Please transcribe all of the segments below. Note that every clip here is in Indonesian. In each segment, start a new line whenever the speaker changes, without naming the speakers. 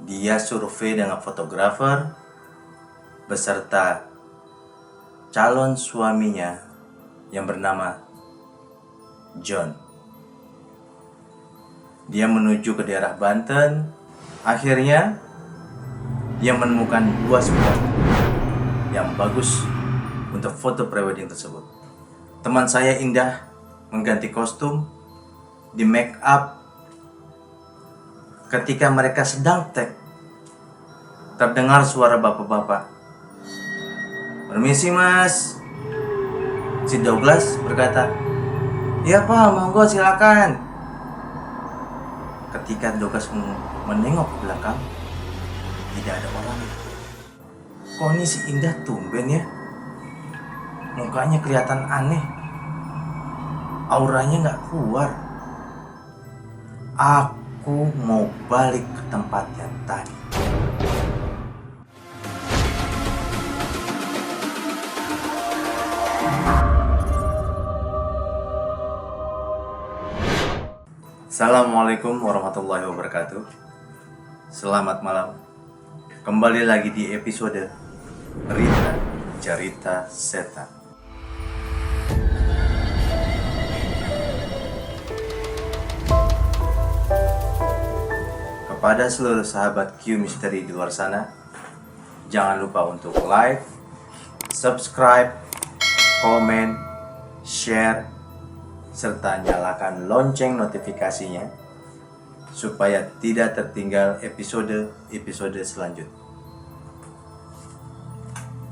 Dia survei dengan fotografer beserta calon suaminya yang bernama John. Dia menuju ke daerah Banten. Akhirnya dia menemukan dua spot yang bagus untuk foto prewedding tersebut. Teman saya Indah mengganti kostum, di make up. Ketika mereka sedang tag, terdengar suara bapak-bapak. "Permisi mas." Si Douglas berkata, "Iya pak, monggo silakan." Ketika Douglas menengok ke belakang, tidak ada orang. Kok ini si Indah tumben ya? Mukanya kelihatan aneh. Auranya gak keluar. Aku mau balik ke tempat yang tadi. Assalamualaikum warahmatullahi wabarakatuh. Selamat malam. Kembali lagi di episode Rita Cerita Setan. Kepada seluruh sahabat Q Misteri di luar sana, jangan lupa untuk like, subscribe, komen, share, serta nyalakan lonceng notifikasinya supaya tidak tertinggal episode-episode selanjutnya.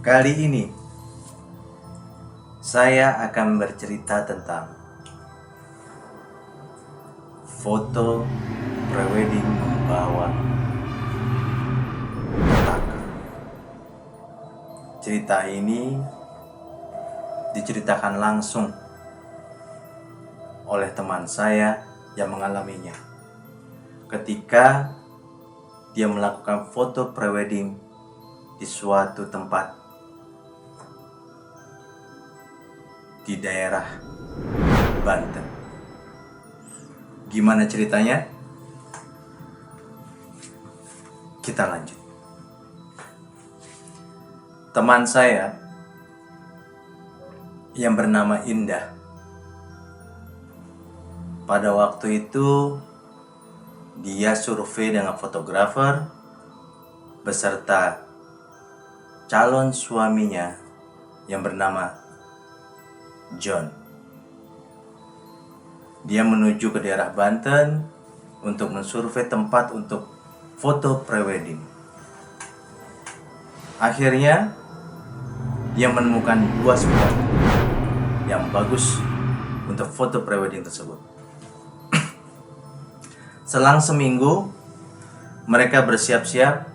Kali ini saya akan bercerita tentang foto prewedding membawa petaka. Cerita ini diceritakan langsung oleh teman saya yang mengalaminya ketika dia melakukan foto prewedding di suatu tempat di daerah Banten. Gimana ceritanya? Kita lanjut. Teman saya yang bernama Indah, pada waktu itu dia survei dengan fotografer beserta calon suaminya yang bernama John. Dia menuju ke daerah Banten untuk mensurvei tempat untuk foto prewedding. Akhirnya dia menemukan dua spot yang bagus untuk foto prewedding tersebut. Selang seminggu, mereka bersiap-siap,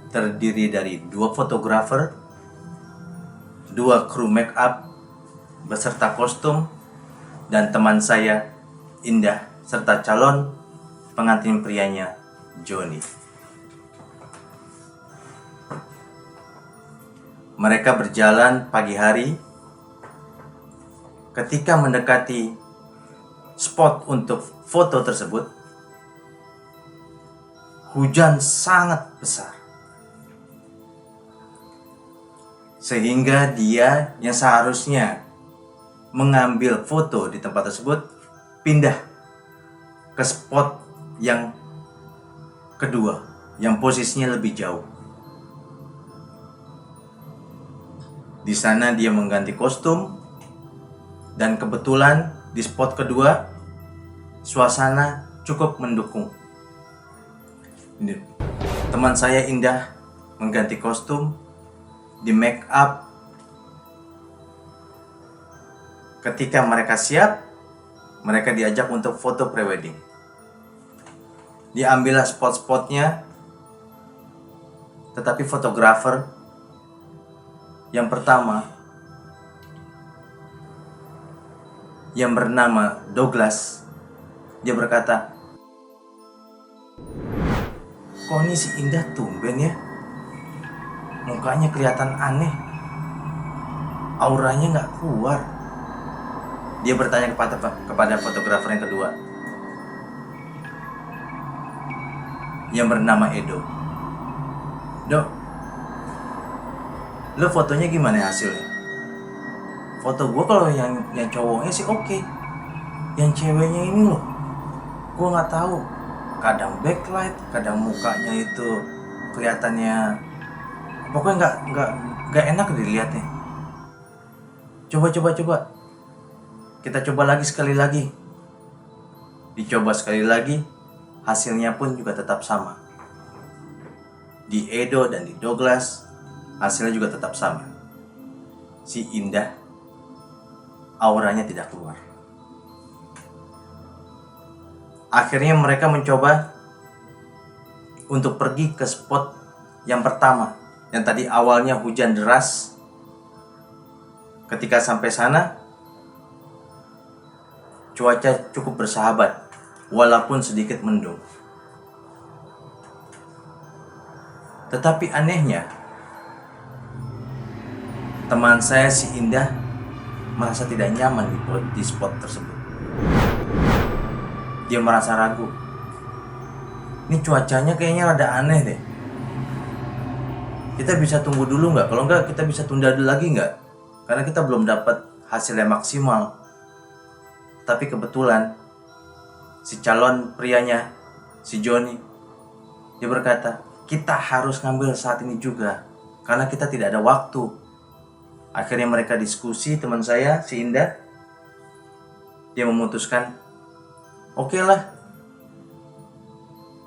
terdiri dari dua fotografer, dua kru make up beserta kostum, dan teman saya Indah serta calon pengantin prianya Joni. Mereka berjalan pagi hari. Ketika mendekati spot untuk foto tersebut, hujan sangat besar, sehingga dia yang seharusnya mengambil foto di tempat tersebut pindah ke spot yang kedua, yang posisinya lebih jauh. Di sana dia mengganti kostum, dan kebetulan di spot kedua suasana cukup mendukung. Teman saya Indah mengganti kostum, di make up. Ketika mereka siap, mereka diajak untuk foto prewedding. Diambillah spot-spotnya, tetapi fotografer yang pertama yang bernama Douglas, dia berkata, "Kok ini si Indah tumben ya? Mukanya kelihatan aneh. Auranya gak keluar." Dia bertanya kepada fotografer yang kedua yang bernama Edo. Dok, lo fotonya gimana hasilnya? Foto gue kalau yang cowoknya sih oke. Yang ceweknya ini loh, gue nggak tahu. Kadang backlight, kadang mukanya itu kelihatannya, pokoknya nggak enak dilihatnya. Coba. Kita coba lagi sekali lagi. Dicoba sekali lagi, hasilnya pun juga tetap sama. Di Edo dan di Douglas, hasilnya juga tetap sama. Si Indah, auranya tidak keluar. Akhirnya mereka mencoba untuk pergi ke spot yang pertama, yang tadi awalnya hujan deras. Ketika sampai sana, cuaca cukup bersahabat, walaupun sedikit mendung. Tetapi anehnya, teman saya si Indah merasa tidak nyaman di spot tersebut. Dia merasa ragu. Ini cuacanya kayaknya rada aneh deh. Kita bisa tunggu dulu nggak? Kalau nggak, kita bisa tunda dulu lagi nggak? Karena kita belum dapat hasil yang maksimal. Tapi kebetulan si calon prianya, si Joni, dia berkata, kita harus ngambil saat ini juga, karena kita tidak ada waktu. Akhirnya mereka diskusi, teman saya, si Indah, dia memutuskan, oke lah,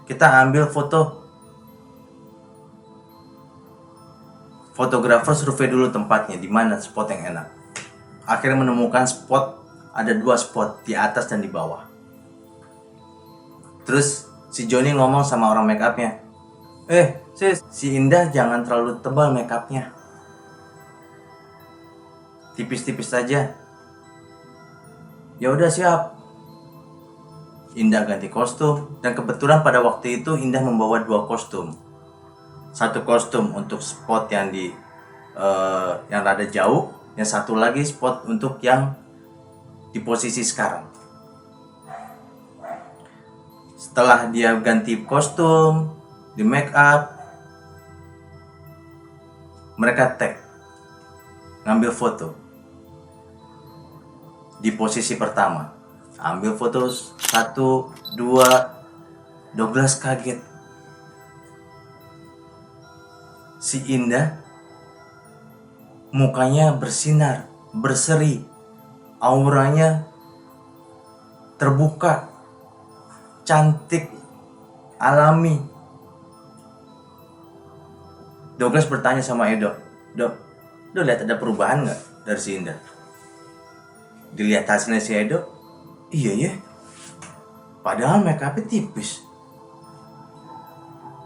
kita ambil foto. Fotografer survei dulu tempatnya, di mana spot yang enak. Akhirnya menemukan spot, ada 2 spot, di atas dan di bawah. Terus si Joni ngomong sama orang make upnya, sis, si Indah jangan terlalu tebal make upnya, tipis-tipis saja. Ya udah, siap. Indah ganti kostum, dan kebetulan pada waktu itu Indah membawa 2 kostum. Satu kostum untuk spot yang yang rada jauh, yang satu lagi spot untuk yang di posisi sekarang. Setelah dia ganti kostum, di make up, mereka tag, ngambil foto di posisi pertama. Ambil foto 1, 2, Douglas kaget. Si Indah mukanya bersinar, berseri, auranya terbuka, cantik, alami. Douglas bertanya sama Edo, Dok, lihat ada perubahan nggak dari si Indah? Dilihat hasilnya si Edo, iya ya, padahal make upnya tipis.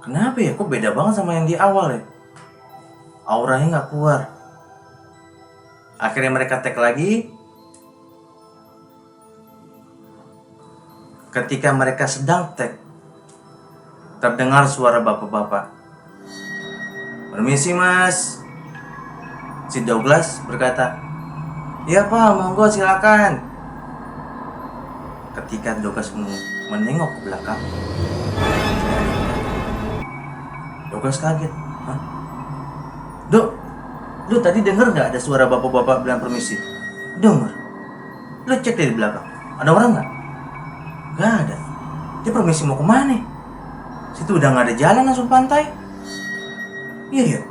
Kenapa ya, kok beda banget sama yang di awal ya? Auranya nggak keluar. Akhirnya mereka tag lagi. Ketika mereka sedang tag, terdengar suara bapak-bapak. Permisi mas. Si Douglas berkata, iya pak, monggo silakan. Ketika Douglas menengok ke belakang, Douglas kaget. Hah? Dok, lu tadi denger gak ada suara bapak-bapak bilang permisi? Denger. Lu cek dari belakang, ada orang gak? Gak ada. Dia permisi mau kemana? Situ udah gak ada jalan, langsung pantai. Iya ya.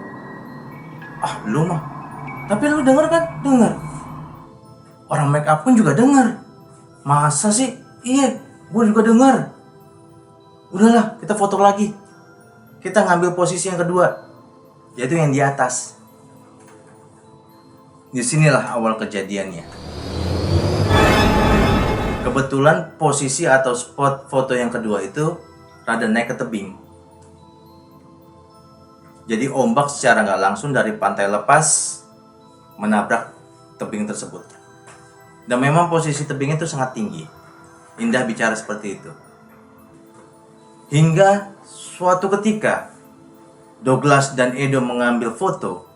Ah lu mah. Tapi lu denger kan? Denger. Orang make up pun juga denger. Masa sih? Iya, gue juga denger. Udahlah, kita foto lagi. Kita ngambil posisi yang kedua, yaitu yang di atas. Disinilah awal kejadiannya. Kebetulan posisi atau spot foto yang kedua itu rada naik ke tebing. Jadi ombak secara nggak langsung dari pantai lepas menabrak tebing tersebut. Dan memang posisi tebing itu sangat tinggi. Indah bicara seperti itu. Hingga suatu ketika Douglas dan Edo mengambil foto,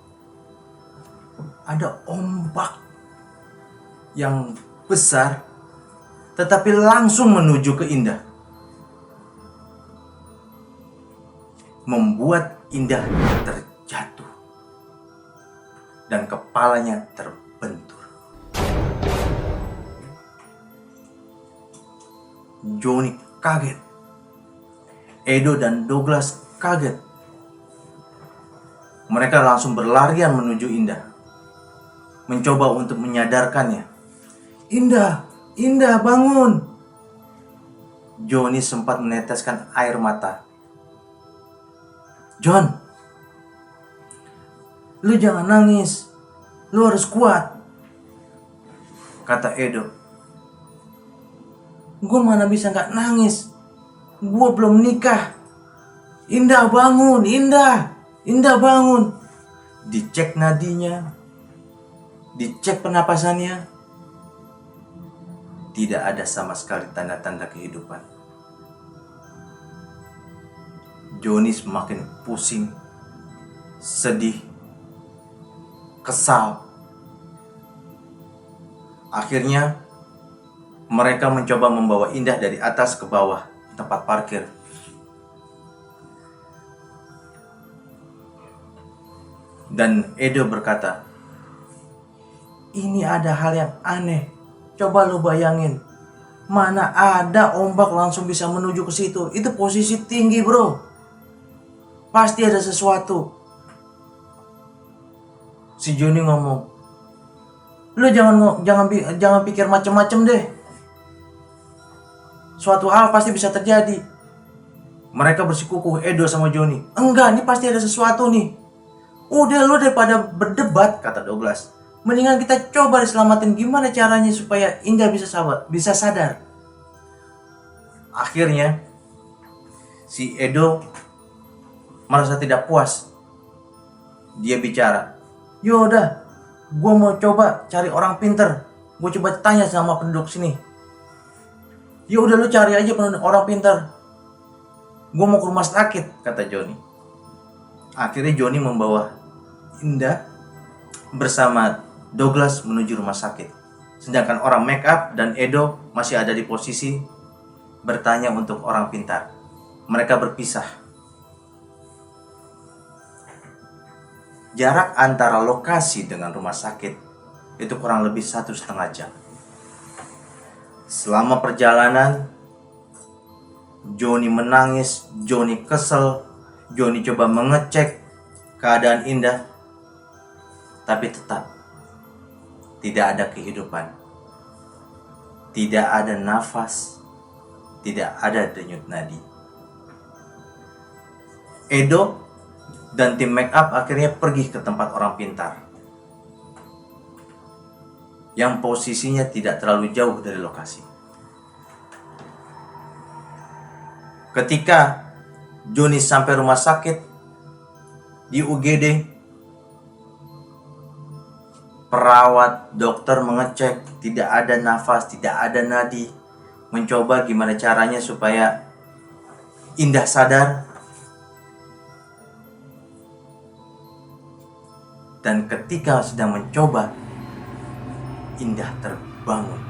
ada ombak yang besar tetapi langsung menuju ke Indah. membuat Indah terjatuh dan kepalanya terbentur. Johnny kaget. Edo dan Douglas kaget. Mereka langsung berlarian menuju Indah, mencoba untuk menyadarkannya. Indah, Indah bangun. Johnny sempat meneteskan air mata. John, lu jangan nangis. Lu harus kuat, kata Edo. Gue mana bisa gak nangis. Gue belum nikah. Indah bangun, Indah. Indah bangun. Dicek nadinya, dicek pernapasannya. Tidak ada sama sekali tanda-tanda kehidupan. Johnny semakin pusing, sedih, kesal. Akhirnya mereka mencoba membawa Indah dari atas ke bawah tempat parkir. Dan Edo berkata, ini ada hal yang aneh. Coba lo bayangin, mana ada ombak langsung bisa menuju ke situ. Itu posisi tinggi, bro. Pasti ada sesuatu. Si Johnny ngomong, lo jangan pikir macem-macem deh. Suatu hal pasti bisa terjadi. Mereka bersikukuh, Edo sama Johnny. Enggak, ini pasti ada sesuatu nih. Udah, lo daripada berdebat, kata Douglas, mendingan kita coba diselamatin gimana caranya supaya Indah bisa sadar. Akhirnya si Edo merasa tidak puas. Dia bicara, yaudah, gue mau coba cari orang pinter. Gue coba tanya sama penduduk sini. Ya udah, lu cari aja orang pinter. Gue mau ke rumah sakit, kata Johnny. Akhirnya Johnny membawa Indah bersama Douglas menuju rumah sakit. Sedangkan orang make up dan Edo masih ada di posisi bertanya untuk orang pintar. Mereka berpisah. Jarak antara lokasi dengan rumah sakit itu kurang lebih 1,5 jam. Selama perjalanan, Johnny menangis, Johnny kesel, Johnny coba mengecek keadaan Indah, tapi tetap tidak ada kehidupan, tidak ada nafas, tidak ada denyut nadi. Edo dan tim make up akhirnya pergi ke tempat orang pintar yang posisinya tidak terlalu jauh dari lokasi. Ketika Johnny sampai rumah sakit di UGD, perawat, dokter mengecek, tidak ada nafas, tidak ada nadi, mencoba gimana caranya supaya Indah sadar. Dan ketika sedang mencoba, Indah terbangun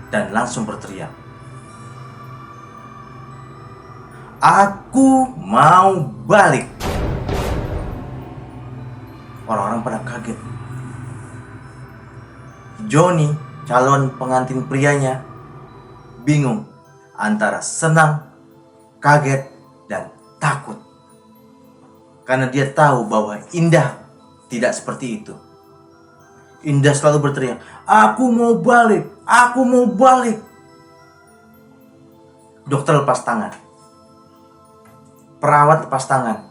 dan langsung berteriak, "Aku mau balik." Orang-orang pada kaget. Johnny, calon pengantin prianya, bingung antara senang, kaget, dan takut. Karena dia tahu bahwa Indah tidak seperti itu. Indah selalu berteriak, "Aku mau balik, aku mau balik." Dokter lepas tangan. Perawat lepas tangan.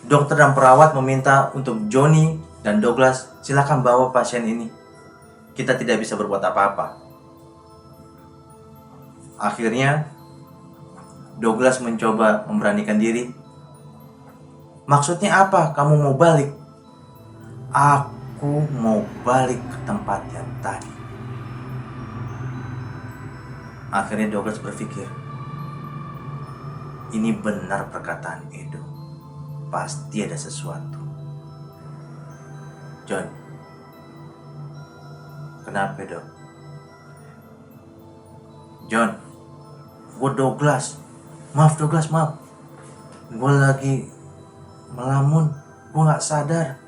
Dokter dan perawat meminta untuk Johnny dan Douglas, silakan bawa pasien ini. Kita tidak bisa berbuat apa-apa. Akhirnya Douglas mencoba memberanikan diri. Maksudnya apa? Kamu mau balik? Aku mau balik ke tempat yang tadi. Akhirnya Douglas berpikir, ini benar perkataan Edo. Pasti ada sesuatu. John, kenapa Dok? John, gue Douglas. Maaf Douglas, maaf. Gue lagi melamun, gue gak sadar.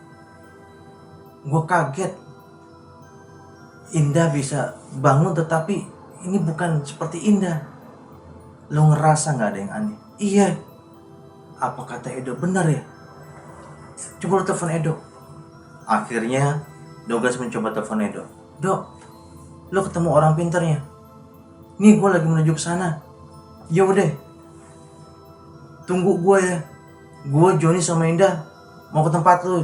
Gue kaget. Indah bisa bangun tetapi ini bukan seperti Indah. Lo ngerasa gak ada yang aneh? Iya. Apa kata Edo benar ya? Coba lo telepon Edo. Akhirnya Douglas mencoba telepon Edo. Dok, lo ketemu orang pintarnya? Nih gue lagi menuju ke sana. Ya udah, tunggu gue ya. Gue, Joni sama Indah mau ke tempat lu.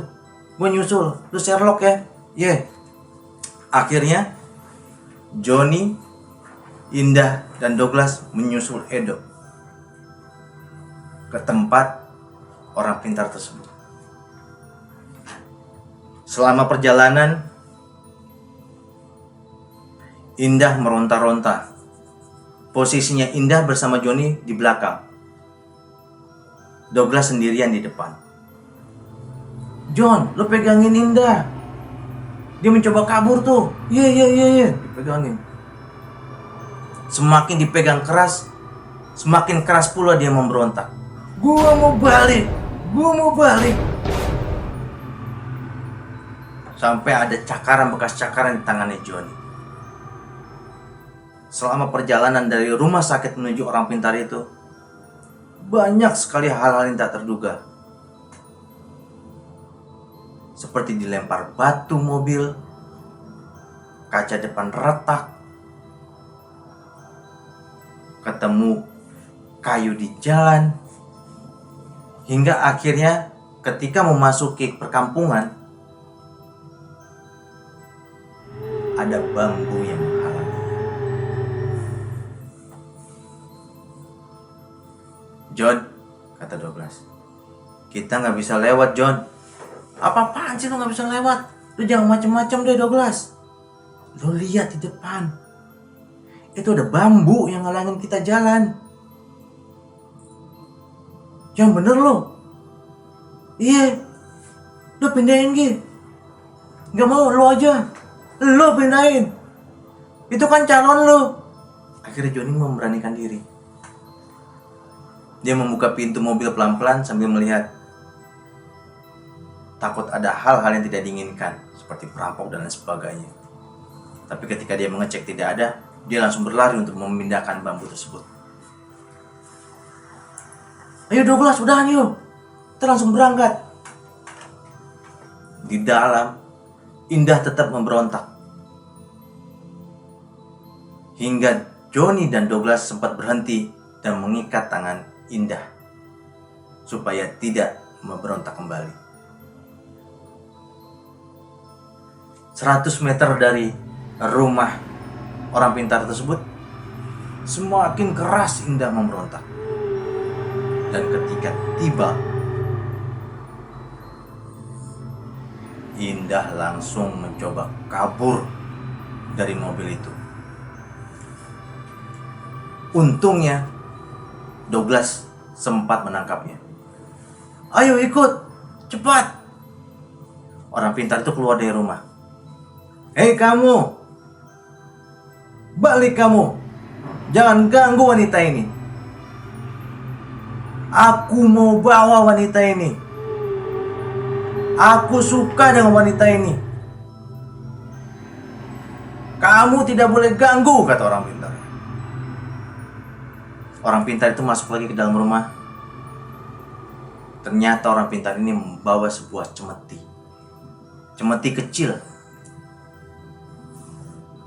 Gue nyusul. Lu Sherlock ya. Yeah. Akhirnya Joni, Indah, dan Douglas menyusul Edo ke tempat orang pintar tersebut. Selama perjalanan, Indah meronta-ronta. Posisinya Indah bersama Joni di belakang. Douglas sendirian di depan. John, lo pegangin Indah. Dia mencoba kabur tuh. Iya. Dipegangin. Semakin dipegang keras, semakin keras pula dia memberontak. Gua mau balik. Sampai ada bekas cakaran di tangannya Joni. Selama perjalanan dari rumah sakit menuju orang pintar itu, banyak sekali hal-hal yang tak terduga. Seperti dilempar batu mobil, kaca depan retak, ketemu kayu di jalan, hingga akhirnya ketika memasuki perkampungan, ada bambu yang menghalangi. John, kata Douglas, kita gak bisa lewat, John. Apa-apaan sih lo gak bisa lewat? Lo jangan macem-macem deh, Douglas. Lo lihat di depan. Itu ada bambu yang ngalangin kita jalan. Yang bener lo. Iya. Lo pindahin gitu. Gak mau, lo aja. Lo pindahin. Itu kan calon lo. Akhirnya Joni memberanikan diri. Dia membuka pintu mobil pelan-pelan sambil melihat. Takut ada hal-hal yang tidak diinginkan, seperti perampok dan lain sebagainya. Tapi ketika dia mengecek tidak ada, dia langsung berlari untuk memindahkan bambu tersebut. Ayo Douglas, udahan yuk. Kita langsung berangkat. Di dalam, Indah tetap memberontak. Hingga Joni dan Douglas sempat berhenti dan mengikat tangan Indah supaya tidak memberontak kembali. 100 meter dari rumah orang pintar tersebut, semakin keras Indah memberontak. Dan ketika tiba, Indah langsung mencoba kabur dari mobil itu. Untungnya Douglas sempat menangkapnya. Ayo ikut, cepat. Orang pintar itu keluar dari rumah. Hei kamu, balik kamu. Jangan ganggu wanita ini. Aku mau bawa wanita ini. Aku suka dengan wanita ini. Kamu tidak boleh ganggu, kata orang pintar. Orang pintar itu masuk lagi ke dalam rumah. Ternyata orang pintar ini membawa sebuah cemeti. Cemeti kecil.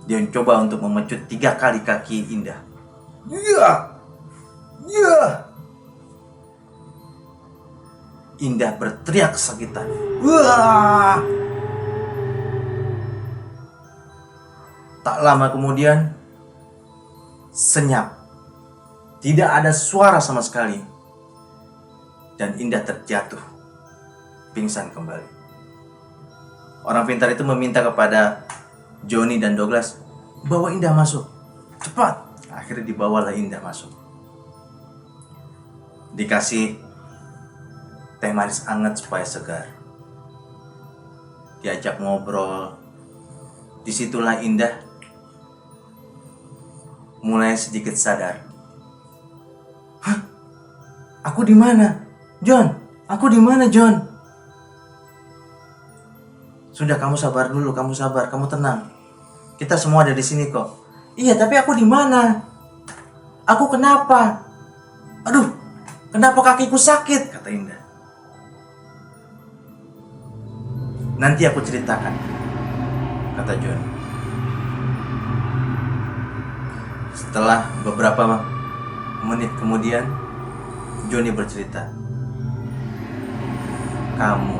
Dia mencoba untuk memecut 3 kali kaki Indah. Ya. Indah berteriak kesakitan. Wah! Tak lama kemudian, senyap. Tidak ada suara sama sekali. Dan Indah terjatuh, pingsan kembali. Orang pintar itu meminta kepada Joni dan Douglas, bawa Indah masuk. Cepat. Akhirnya dibawalah Indah masuk. Dikasih teh manis hangat supaya segar. Diajak ngobrol. Disitulah Indah mulai sedikit sadar. Aku di mana? John, aku di mana, John? Sudah, kamu sabar dulu, kamu sabar, kamu tenang. Kita semua ada di sini kok. Iya, tapi aku di mana? Aku kenapa? Aduh, kenapa kakiku sakit? Kata Indah. Nanti aku ceritakan, kata John. Setelah beberapa menit kemudian, Johnny bercerita, kamu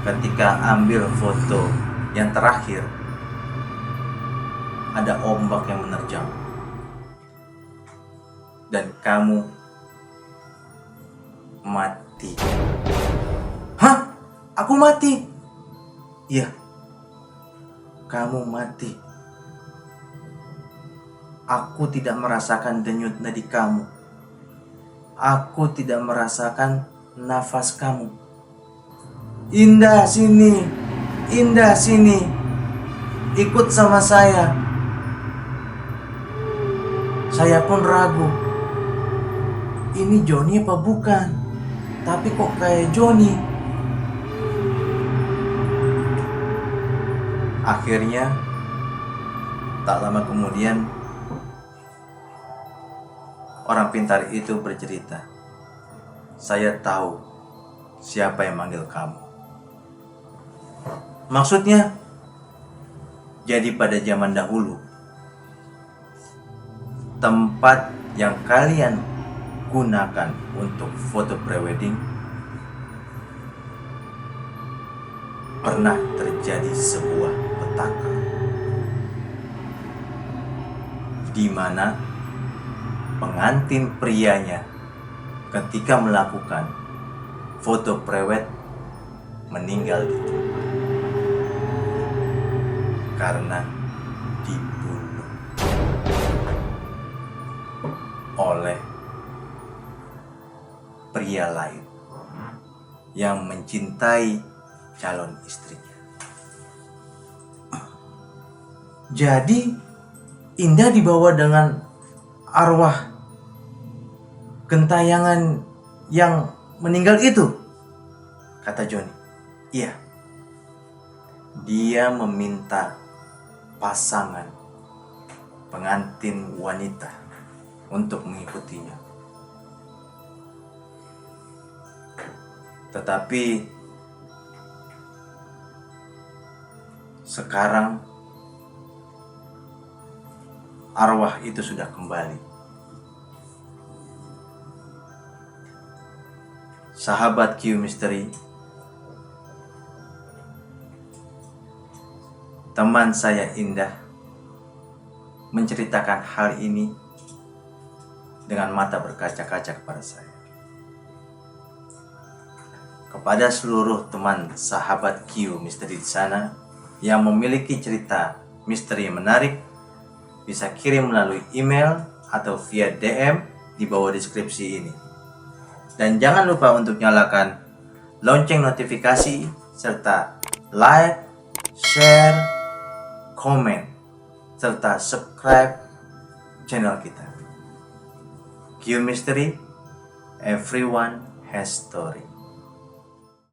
ketika ambil foto yang terakhir, ada ombak yang menerjang, dan kamu mati. Hah? Aku mati? Iya, kamu mati. Aku tidak merasakan denyut nadi kamu. Aku tidak merasakan nafas kamu. Indah, sini. Indah, sini. Ikut sama saya. Saya pun ragu. Ini Johnny apa bukan? Tapi kok kayak Johnny? Akhirnya, tak lama kemudian, orang pintar itu bercerita, saya tahu siapa yang manggil kamu. Maksudnya, jadi pada zaman dahulu, tempat yang kalian gunakan untuk foto prewedding pernah terjadi sebuah petaka di mana pengantin prianya ketika melakukan foto prewed meninggal di tempat karena dibunuh oleh pria lain yang mencintai calon istrinya. Jadi Indah dibawa dengan arwah gentayangan yang meninggal itu, kata Johnny. Iya, dia meminta pasangan pengantin wanita untuk mengikutinya. Tetapi sekarang arwah itu sudah kembali. Sahabat Q Mystery, teman saya Indah menceritakan hal ini dengan mata berkaca-kaca kepada saya. Kepada seluruh teman sahabat Q Mystery di sana yang memiliki cerita misteri menarik, bisa kirim melalui email atau via DM di bawah deskripsi ini. Dan jangan lupa untuk nyalakan lonceng notifikasi serta like, share, komen, serta subscribe channel kita. Q Mystery, everyone has story.